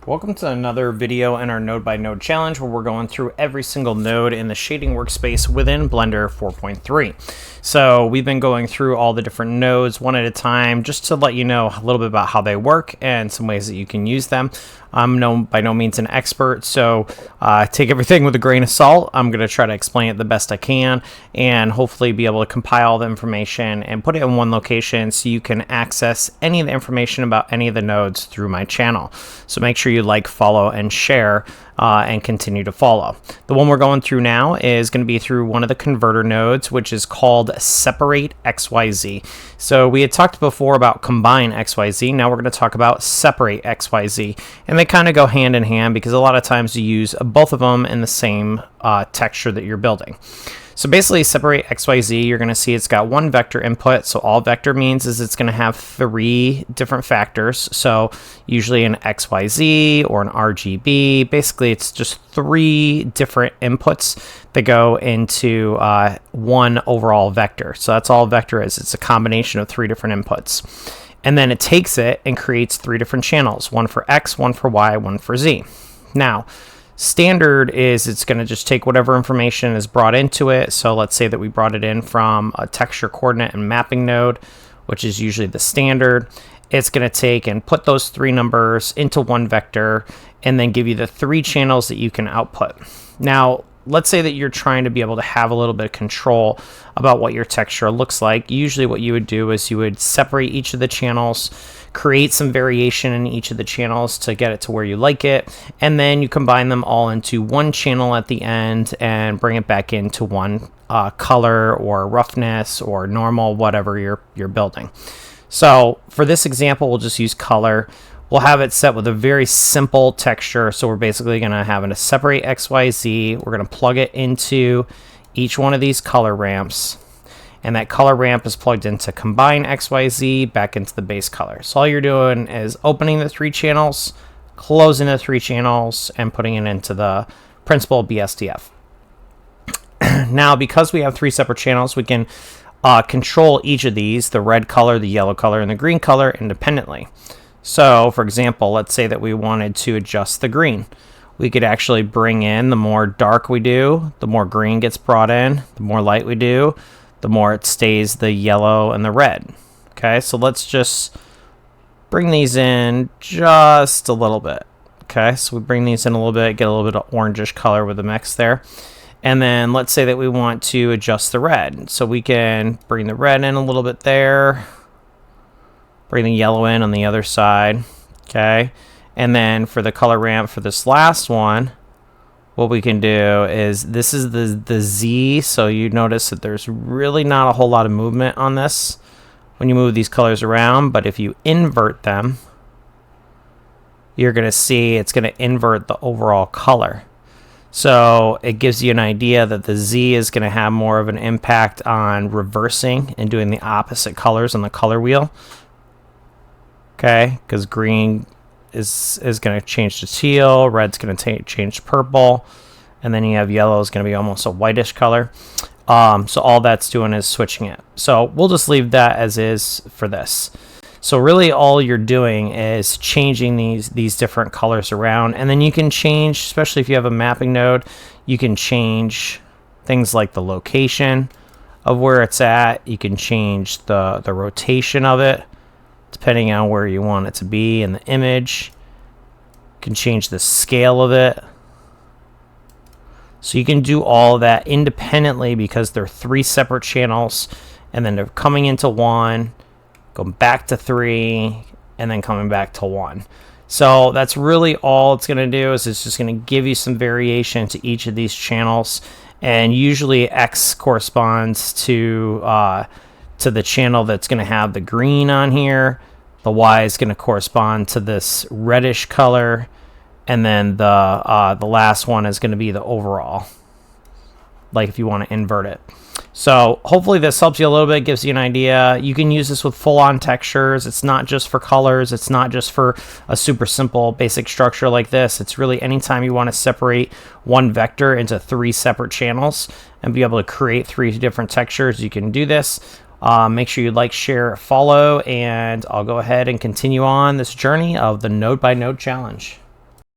Welcome to another video in our node by node challenge where we're going through every single node in the shading workspace within Blender 4.3. So we've been going through all the different nodes one at a time just to let you know a little bit about how they work and some ways that you can use them. I'm by no means an expert, so take everything with a grain of salt. I'm going to try to explain it the best I can and hopefully be able to compile the information and put it in one location so you can access any of the information about any of the nodes through my channel. So make sure you like, follow, and share and continue to follow. The one we're going through now is going to be through one of the converter nodes, which is called Separate XYZ. So we had talked before about Combine XYZ. Now we're going to talk about Separate XYZ. And they kind of go hand in hand because a lot of times you use both of them in the same texture that you're building. So basically, Separate XYZ, you're going to see it's got one vector input. So all vector means is it's going to have three different factors. So usually an XYZ or an RGB. Basically, it's just three different inputs that go into one overall vector. So that's all a vector is. It's a combination of three different inputs. And then it takes it and creates three different channels, one for X, one for Y, one for Z. Now, standard is it's going to just take whatever information is brought into it. So let's say that we brought it in from a texture coordinate and mapping node, which is usually the standard. It's going to take and put those three numbers into one vector and then give you the three channels that you can output. Now, let's say that you're trying to be able to have a little bit of control about what your texture looks like. Usually what you would do is you would separate each of the channels, create some variation in each of the channels to get it to where you like it, and then you combine them all into one channel at the end and bring it back into one color or roughness or normal, whatever you're building. So for this example, we'll just use color. We'll have it set with a very simple texture. So we're basically going to have a separate XYZ. We're going to plug it into each one of these color ramps. And that color ramp is plugged into combine XYZ back into the base color. So all you're doing is opening the three channels, closing the three channels, and putting it into the principal BSDF. Now, because we have three separate channels, we can control each of these, the red color, the yellow color, and the green color independently. So, for example, let's say that we wanted to adjust the green. We could actually bring in, the more dark we do, the more green gets brought in, the more light we do, the more it stays the yellow and the red. Okay, so let's just bring these in just a little bit. Okay, so we bring these in a little bit, get a little bit of orangish color with the mix there. And then let's say that we want to adjust the red. So we can bring the red in a little bit there. Bring the yellow in on the other side, okay? And then for the color ramp for this last one, what we can do is, this is the Z, so you notice that there's really not a whole lot of movement on this when you move these colors around, but if you invert them, you're gonna see it's gonna invert the overall color. So it gives you an idea that the Z is gonna have more of an impact on reversing and doing the opposite colors on the color wheel. Okay, because green is going to change to teal, red's going to change to purple, and then you have yellow is going to be almost a whitish color. So all that's doing is switching it. So we'll just leave that as is for this. So really all you're doing is changing these different colors around, and then you can change, especially if you have a mapping node, you can change things like the location of where it's at. You can change the rotation of it, depending on where you want it to be in the image. You can change the scale of it. So you can do all of that independently because they're three separate channels, and then they're coming into one, going back to three, and then coming back to one. So that's really all it's going to do, is it's just going to give you some variation to each of these channels. And usually X corresponds to the channel that's going to have the green on here. The Y is going to correspond to this reddish color, and then the last one is going to be the overall, like if you want to invert it. So hopefully this helps you a little bit, gives you an idea. You can use this with full-on textures. It's not just for colors. It's not just for a super simple basic structure like this. It's really anytime you want to separate one vector into three separate channels and be able to create three different textures, you can do this. Make sure you like, share, follow, and I'll go ahead and continue on this journey of the node by node challenge.